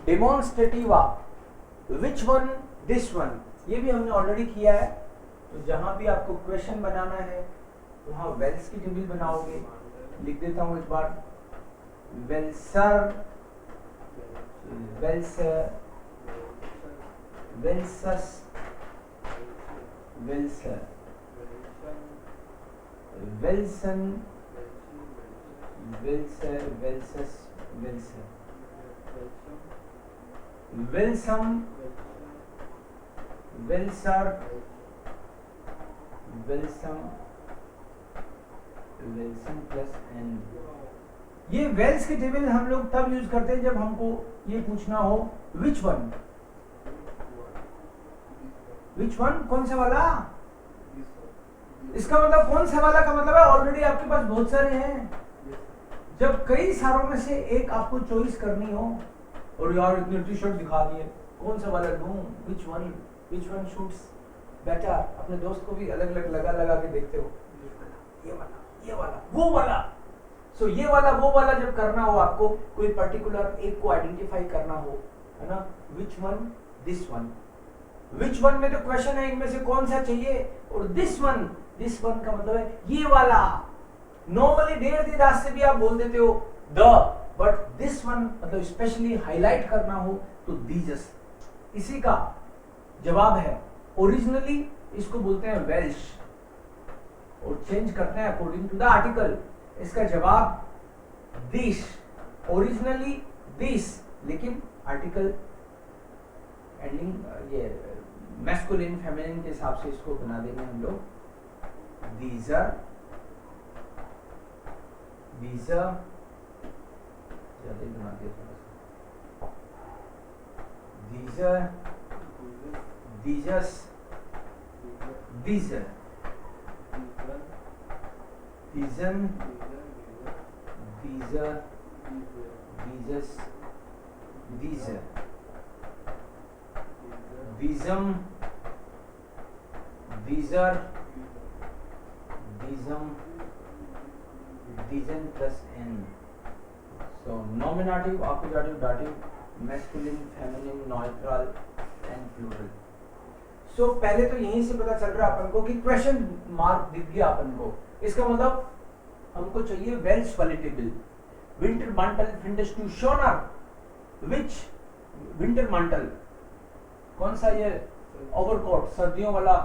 डेमोन्स्ट्रेटिवा, which one, this one, ये भी हमने ऑलरेडी किया है। तो जहां भी आपको क्वेश्चन बनाना है वहां वेल्स की टेबल बनाओगे। लिख देता हूं एक बार, वेल्सर, वेल्सर, वेल्सस, वेल्सर, वेल्सन, वेल्सर, वेल्सस, वेल्सर, वेल्सम, वेल्सर, वेल्सम, वेल्सन प्लस एन। ये वेल्स की टेबल हम लोग तब यूज करते हैं जब हमको ये पूछना हो विच वन, विच वन, कौन सा वाला। इसका मतलब कौन सा वाला का मतलब है ऑलरेडी आपके पास बहुत सारे हैं। जब कई सारों में से एक आपको चॉइस करनी हो, और यार इतने टी शर्ट दिखा दिए, कौन सा वाला लूं, विच वन शूट्स बेटर। अपने दोस्त को भी अलग अलग लगा के देखते हो, ये वाला, वो वाला। सो ये वाला वो वाला जब करना हो, आपको कोई पर्टिकुलर एक को आइडेंटिफाई करना हो, है ना, which one, this one. Which one में तो क्वेश्चन है इनमें से कौन सा चाहिए, और दिस वन का मतलब है ये वाला। नॉर्मली डेढ़ दी रात से भी आप बोल देते हो द, बट दिस वन मतलब स्पेशली हाईलाइट करना हो तो दीजस। इसी का जवाब है, ओरिजिनली इसको बोलते हैं वेल्श, और चेंज करते हैं अकॉर्डिंग टू द आर्टिकल। इसका जवाब दिस, ओरिजिनली दिस, लेकिन आर्टिकल एंडिंग ये मैस्कुलिन फेमिनिन के हिसाब से इसको बना देंगे हम लोग दीजर, दीजर ज्यादा बना दिया थोड़ा सा, दीजर, दीजस, दीजर, दीजन, दीजर, दीजस, दीजर, दीजम, दीजर, दीजम, दीजन plus N. So nominative, accusative, dative, masculine, feminine, neutral and plural. So पहले तो यहीं से पता चल रहा है अपन को कि क्वेश्चन मार्क दिख गया अपन को। इसका मतलब हमको चाहिए वेल्स वाली टेबल। विंटर मंटल फिंडस टू शोनर, विच विंटर मंटल, कौन सा ये ओवरकोट, सर्दियों वाला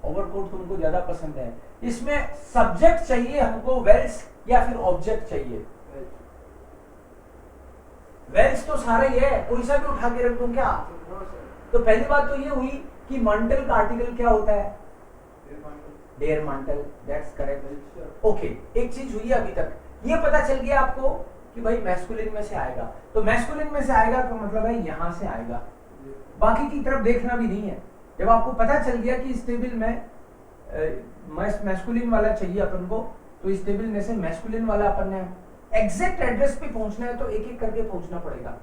ओवरकोट तुमको ज्यादा पसंद है। इसमें सब्जेक्ट चाहिए हमको वेल्स या फिर ऑब्जेक्ट चाहिए। वेल्स तो सारा ही है, कोई सा भी उठा के रख दूं क्या। तो पहली बात तो ये हुई कि मंटल का आर्टिकल क्या होता है, डेयर मंटल, दैट्स करेक्ट। ओके, एक चीज हुई अभी तक, ये पता चल गया आपको कि भाई मैस्कुलिन में से आएगा। तो मैस्कुलिन में से आएगा तो मतलब है यहां से आएगा, बाकी की तरफ देखना भी नहीं है। जब आपको पता चल गया कि इस टेबल में मैस्कुलिन वाला चाहिए अपन को, तो इस टेबल में से मैस्कुलिन वाला अपन ने एग्जैक्ट एड्रेस पे पहुंचना है तो एक एक करके पहुंचना पड़ेगा।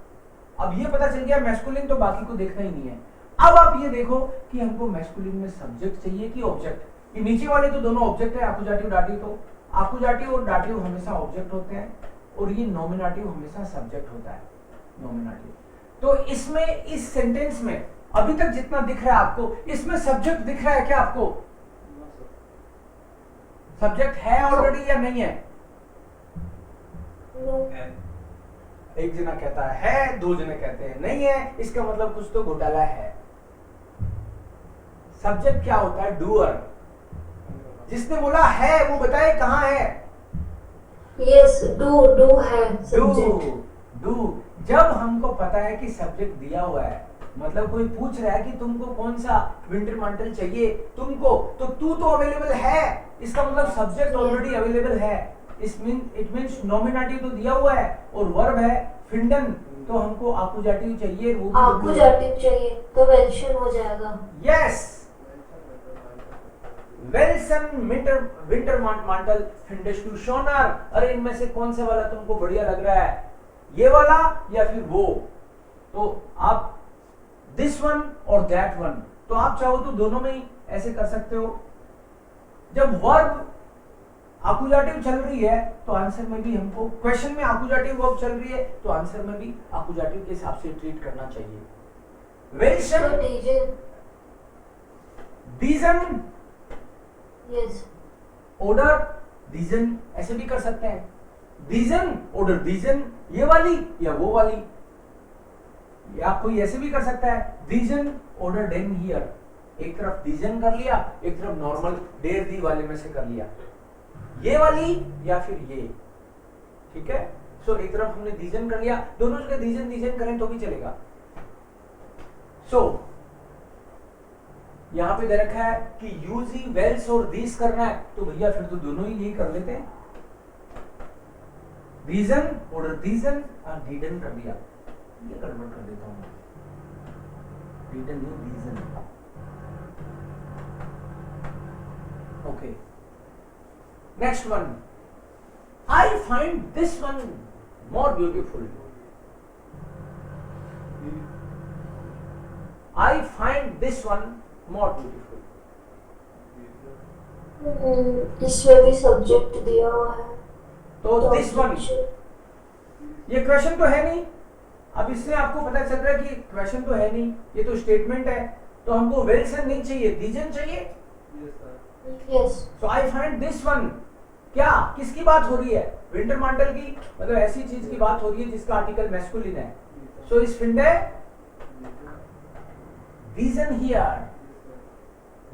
अब ये पता चल गया मैस्कुलिन, तो बाकी को देखना ही नहीं है। अब आप ये देखो कि हमको मैस्कुलिन में सब्जेक्ट चाहिए कि ऑब्जेक्ट। ये नीचे वाले तो दोनों ऑब्जेक्ट है, आकुजाटिव दाटिव। तो आकुजाटिव और दाटिव हमेशा ऑब्जेक्ट होते हैं, और ये नॉमिनेटिव हमेशा सब्जेक्ट होता है, नॉमिनेटिव। तो इसमें इस सेंटेंस में अभी तक जितना दिख रहा है आपको, इसमें सब्जेक्ट दिख रहा है क्या आपको? सब्जेक्ट है ऑलरेडी या नहीं है? एक जना कहता है, दो जने कहते हैं नहीं है, इसका मतलब कुछ तो घोटाला है। सब्जेक्ट क्या होता है? डूअर। जिसने बोला है वो बताए कहां है? यस, डू है सब्जेक्ट। डू। जब हमको पता है कि सब्जेक्ट दिया हुआ है, मतलब कोई पूछ रहा है कि तुमको कौन सा विंटर मंटल चाहिए तुमको, तो तू तो अवेलेबल है, इसका मतलब सब्जेक्ट ऑलरेडी अवेलेबल है। इट मींस नॉमिनेटिव तो दिया हुआ है और वर्ब है फिंडन, तो हमको आकुजाटिव चाहिए, वो भी आकुजाटिव चाहिए तो वेल्शन हो जाएगा। यस, वेल्सन विंटर मंटल फिंडस टू शोनर। अरे इनमें से कौन सा वाला तुमको बढ़िया लग रहा है, ये वाला या फिर वो? तो आप दिस वन और दैट वन, तो आप चाहो तो दोनों में ही ऐसे कर सकते हो। जब वर्ब आकुजाटिव चल रही है तो आंसर में भी हमको, क्वेश्चन में आकुजाटिव वर्ब चल रही है तो आंसर में भी आकुजाटिव के हिसाब से ट्रीट करना चाहिए। वेलशन, So diesen. दीजन, Yes. ओडर, दीजन ऐसे भी कर सकते हैं। दीजन, ओडर, दीजन, ये वाली या वो वाली, या कोई ऐसे भी कर सकता है। दीजन, ओडर, डेन, हियर। एक तरफ दीजन कर लिया, एक तरफ नॉर्मल डेर दी वाले में से कर लिया, ये वाली या फिर ये, ठीक है। सो एक तरफ हमने दीजन कर लिया, दोनों जगह दीजन दीजन करें तो भी चलेगा। सो यहां पे दे रखा है कि यूजिंग वेल्स और दीस करना है, तो भैया फिर तो दोनों ही यही कर लेते हैं। दीजन, ऑर्डर दीजन और दीडन कर दिया, ये कन्वर्ट कर देता हूं, दीडन नहीं दीजन। Okay, next one, I find this one more beautiful. I find this one more beautiful. इसमें भी सब्जेक्ट दिया हुआ है तो this one, ये क्वेश्चन तो है नहीं, अब इससे आपको पता चल रहा है कि क्वेश्चन तो है नहीं, ये तो स्टेटमेंट है, तो हमको वेल्सन नहीं चाहिए, दीजन चाहिए। Yes. So I find this one, क्या किसकी बात हो रही है? विंटर मांटल की, मतलब ऐसी चीज की बात हो रही है जिसका आर्टिकल मैस्कुलिन है। So इस फिंडे Vision here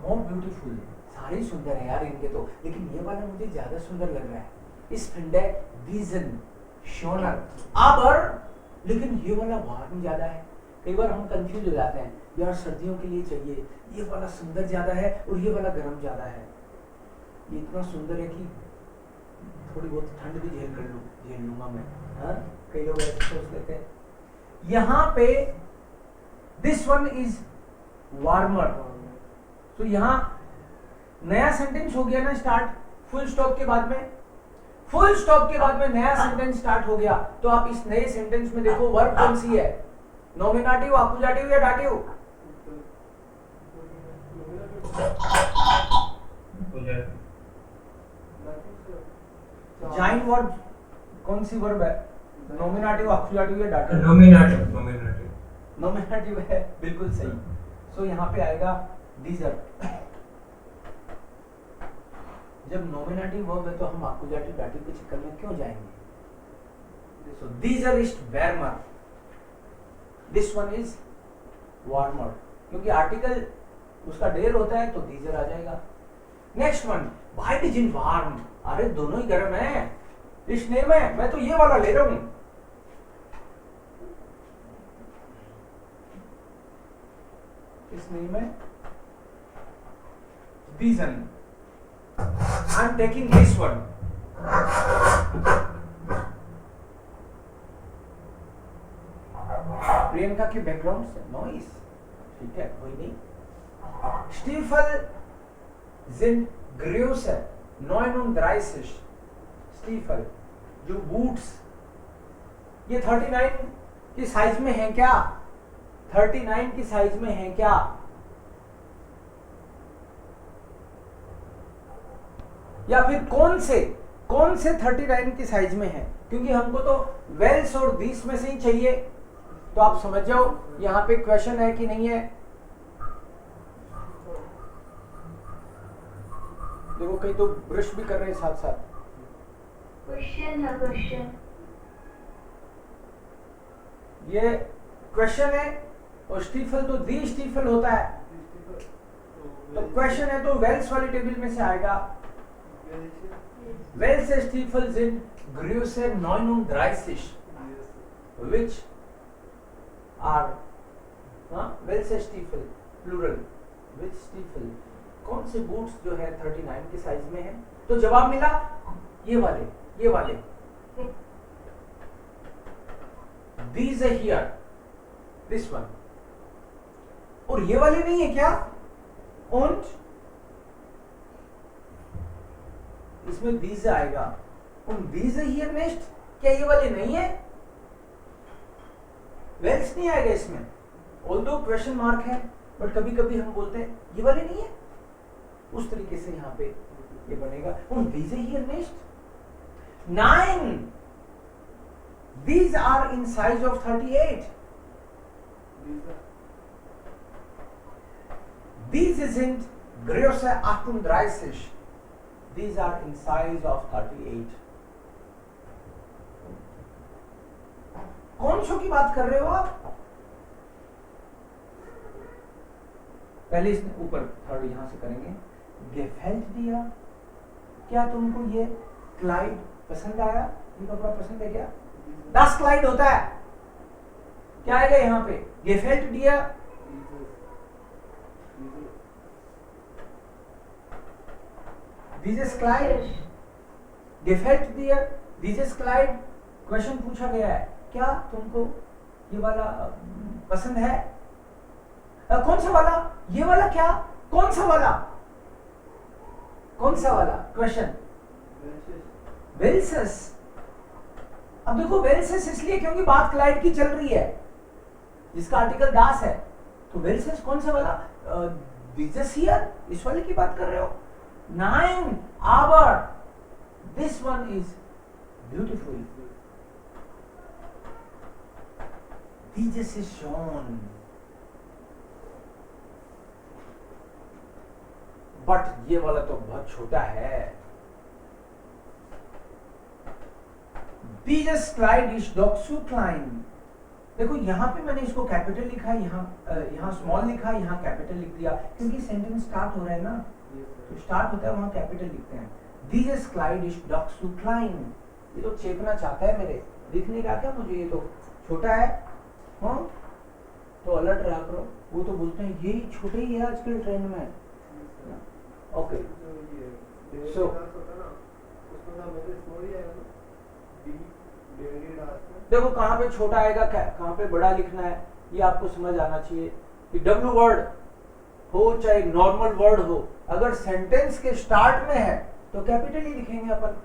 more beautiful, सारे सुंदर है यार इनके तो, लेकिन ये वाला मुझे ज्यादा सुंदर लग रहा है। इस फिंडे विजन शोनर आबर, लेकिन ये वाला वार्म ज्यादा है। कई बार हम कंफ्यूज हो जाते हैं, यार सर्दियों के लिए चाहिए, ये वाला सुंदर ज्यादा है और ये वाला गर्म ज्यादा है। ये इतना सुंदर है कि थोड़ी बहुत ठंड भी झेल लूंगा मैं, हाँ? कई लोग ऐसे सोच लेते हैं। यहाँ पे दिस वन इज वार्मर, तो यहां नया सेंटेंस हो गया ना स्टार्ट, फुल स्टॉप के बाद में, फुल स्टॉप के बाद में नया सेंटेंस स्टार्ट हो गया। तो आप इस नए सेंटेंस में देखो वर्ब कौन सी है, नॉमिनेटिव, अक्यूजेटिव या डाटिव? जॉइन वर्ब कौन सी वर्ब है, नॉमिनेटिव, अक्यूजेटिव या डाटिव? नॉमिनेटिव है, बिल्कुल सही। सो यहाँ पे आएगा डीजर। जब नॉमिनेटिव वर्ब है तो हम अक्यूजेटिव डाटिव के चक्कर में क्यों जाएंगे? सो डीजर is warmer, this one is warmer, क्योंकि आर्टिकल उसका डेर होता है तो डीजर आ जाएगा। नेक्स्ट वन, वाइट इज इन वार्म, अरे दोनों ही गर्म है, इस नेम है, मैं तो ये वाला ले रहा हूं। इस नेम में reason, I am taking this one। Priyanka के बैकग्राउंड से नॉइस, ठीक है कोई नहीं। स्टीफल जिन ग्रेव्स है, 39 स्टीफल जो बूट्स, ये 39 की साइज में है क्या? 39 की साइज में है क्या? या फिर कौन से 39 की साइज में है? क्योंकि हमको तो वेल्स और दीस में से ही चाहिए, तो आप समझ जाओ यहां पे क्वेश्चन है कि नहीं है। देखो कई तो ब्रश भी कर रहे हैं साथ साथ। क्वेश्चन है, क्वेश्चन, ये क्वेश्चन है और स्टीफल तो दी स्टीफल होता है, तो क्वेश्चन है तो वेल्स वाली टेबल में से आएगा। वेल्स स्टीफल जिन ग्रूसे 39 which are वेल्स स्टीफल प्लूरल, which स्टीफल, कौन से बूट्स जो है 39 की साइज में है? तो जवाब मिला ये वाले these are here, this one। और ये वाले नहीं है क्या? und इसमें these आएगा, und these are here next, क्या ये वाले नहीं है? वेल्स नहीं आएगा इसमें, ऑल्दो क्वेश्चन मार्क है, बट कभी कभी हम बोलते हैं ये वाले नहीं है, उस तरीके से यहाँ पे ये बनेगा und diese hier nicht. Nein, these are in size of 38. These sind Größe 38. These are in size of 38. कौन सो की बात कर रहे हो आप? पहले इसने ऊपर थर्ड यहां से करेंगे. gefällt dir? क्या तुमको ये क्लाइड पसंद आया? ये कपड़ा पसंद है क्या? das क्लाइड होता है. क्या आएगा यहाँ पे? gefällt dir? dieses Kleid? gefällt dir? dieses Kleid? Question पूछा गया है, क्या तुमको ये वाला पसंद है? कौन सा वाला? ये वाला क्या? कौन सा वाला? कौन सा वाला? क्वेश्चन. वेल्सेस. अब देखो वेल्सेस इसलिए क्योंकि बात क्लाइड की चल रही है जिसका आर्टिकल दास है. तो वेल्सेस कौन सा वाला? दिस हियर, इस वाले की बात कर रहे हो? Nein, aber this one is beautiful. Dieses ist schon. But ये वाला तो बहुत छोटा है. Dieses Kleid ist doch zu klein. देखो यहाँ पे मैंने इसको कैपिटल लिखा है, यहाँ स्मॉल लिखा है, यहाँ कैपिटल लिख दिया क्योंकि सेंटेंस स्टार्ट हो रहा है ना. तो स्टार्ट होता है वहां कैपिटल लिखते हैं. Dieses Kleid ist doch zu klein. ये तो चेपना चाहता है मेरे. दिख नहीं रहा क्या मुझे? ये तो छोटा है. हाँ तो अलर्ट रहा करो. वो तो बोलते हैं ये छोटे ही है आजकल ट्रेंड में. ओके सो देखो कहाँ पे छोटा आएगा, कहाँ पे बड़ा लिखना है, ये आपको समझ आना चाहिए. कि डब्ल्यू वर्ड हो चाहे नॉर्मल वर्ड हो, अगर सेंटेंस के स्टार्ट में है तो कैपिटल ही लिखेंगे अपन.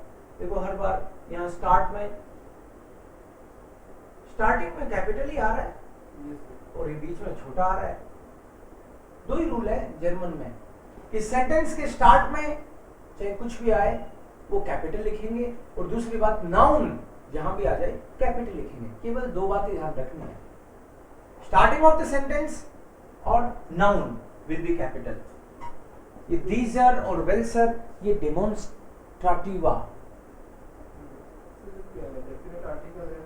देखो हर बार यहाँ स्टार्ट में स्टार्टिंग में कैपिटल ही आ रहा है और ये बीच में छोटा आ रहा है. दो ही रूल है जर्मन में कि सेंटेंस के स्टार्ट में चाहे कुछ भी आए वो कैपिटल लिखेंगे और दूसरी बात नाउन जहां भी आ जाए कैपिटल लिखेंगे. केवल दो बातें ध्यान रखनी है. स्टार्टिंग ऑफ द सेंटेंस और नाउन will be capital. ये these और welser ये demonstrativa. डेफिनेट आर्टिकल है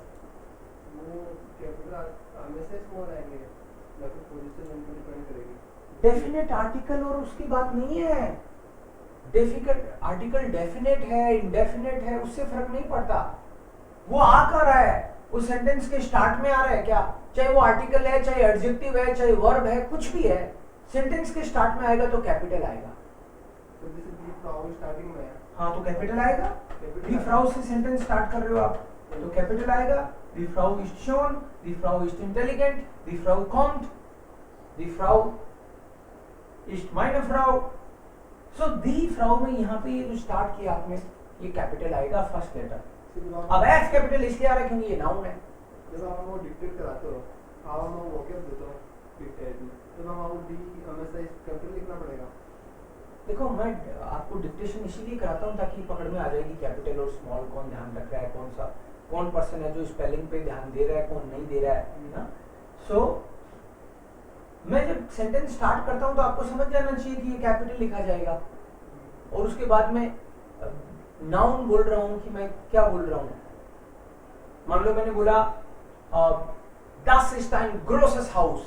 वो कैपिटल हमेशा स्मॉल आएंगे या फिर पोजीशन उनको डिपेंड करेगी. डेफिनेट आर्टिकल और उसकी बात नहीं है. डेफिनेट आर्टिकल डेफिनेट है इंडेफिनेट है उससे फर्क नहीं पड़ता. वो आ कर रहा है उस सेंटेंस के स्टार्ट में आ रहा है क्या, चाहे वो आर्टिकल है चाहे एडजेक्टिव है चाहे वर्ब है कुछ भी है, सेंटेंस के स्टार्ट में आएगा तो कैपिटल आएगा. तो जैसे दी फ्राउ स्टार्टिंग में है हाँ तो कैपिटल आएगा. दी फ्राउ से सेंटेंस स्टार्ट कर रहे हो आप तो कैपिटल आएगा. दी फ्राउ इज शोन, दी फ्राउ इज इंटेलिजेंट, दी फ्राउ कॉम्ट, दी फ्राउ इज माइने फ्राउ. सो दी फ्राउ में यहाँ पे ये जो स्टार्ट किया आपने ये कैपिटल आएगा फर्स्ट लेटर. अब एफ कैपिटल इसलिए आ रहा है क्योंकि ये नाउन है. जब आप वो डिक्टेट कराते हो आप मैं वोकैब देता हूँ तो हम आपको डी हमेशा कैपिटल लिखना पड़ेगा. देखो मैं आपको डिक्टेशन इसीलिए कराता हूँ ताकि पकड़ में आ जाएगी कैपिटल और स्मॉल कौन ध्यान रख रहा है, कौन पर्सन है जो स्पेलिंग पे ध्यान दे रहा है कौन नहीं दे रहा है ना. सो मैं जब सेंटेंस स्टार्ट करता हूँ तो आपको समझ जाना चाहिए कि ये कैपिटल लिखा जाएगा और उसके बाद में नाउन बोल रहा हूँ कि मैं क्या बोल रहा हूँ. मान लो मैंने बोला das ist ein großes Haus.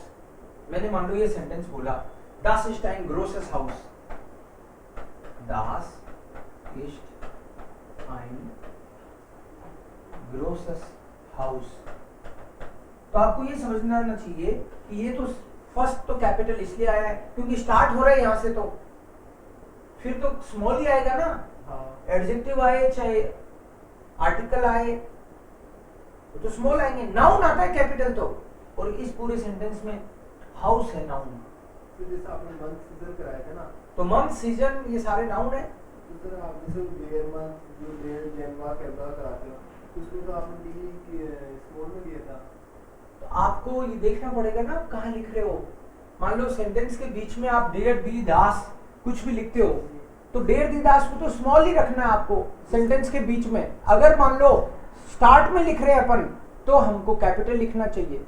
मैंने मान लो ये सेंटेंस बोला das ist ein großes Haus. Das ist ein großes Haus. तो आपको ये समझना आना चाहिए कि ये तो फर्स्ट तो कैपिटल इसलिए आया है क्योंकि स्टार्ट हो रहा है यहाँ से, तो फिर तो स्मॉल ही आएगा ना. एडजेक्टिव आए चाहे आर्टिकल आए तो स्मॉल आएंगे. नाउन आता है कैपिटल तो, और इस पूरे सेंटेंस में हाउस है नाउन. तो जैसे आपने मंथ सीजन कराया था ना तो मंथ सीजन ये सारे नाउन है. तो सर आप जैसे डेयर मंथ जो डेयर जनवरी फरवरी कराते हो उसमें तो आपने डी स्मॉल में दिया था. तो आपको ये देखना पड़ेगा ना कहाँ लिख रहे हो. मान लो सेंटेंस के बीच में आप डेयर बी दास कुछ भी लिखते हो तो डेर दी दास को तो स्मॉल ही रखना है आपको सेंटेंस के बीच में। अगर मान लो स्टार्ट में लिख रहे हैं अपन तो हमको कैपिटल लिखना चाहिए।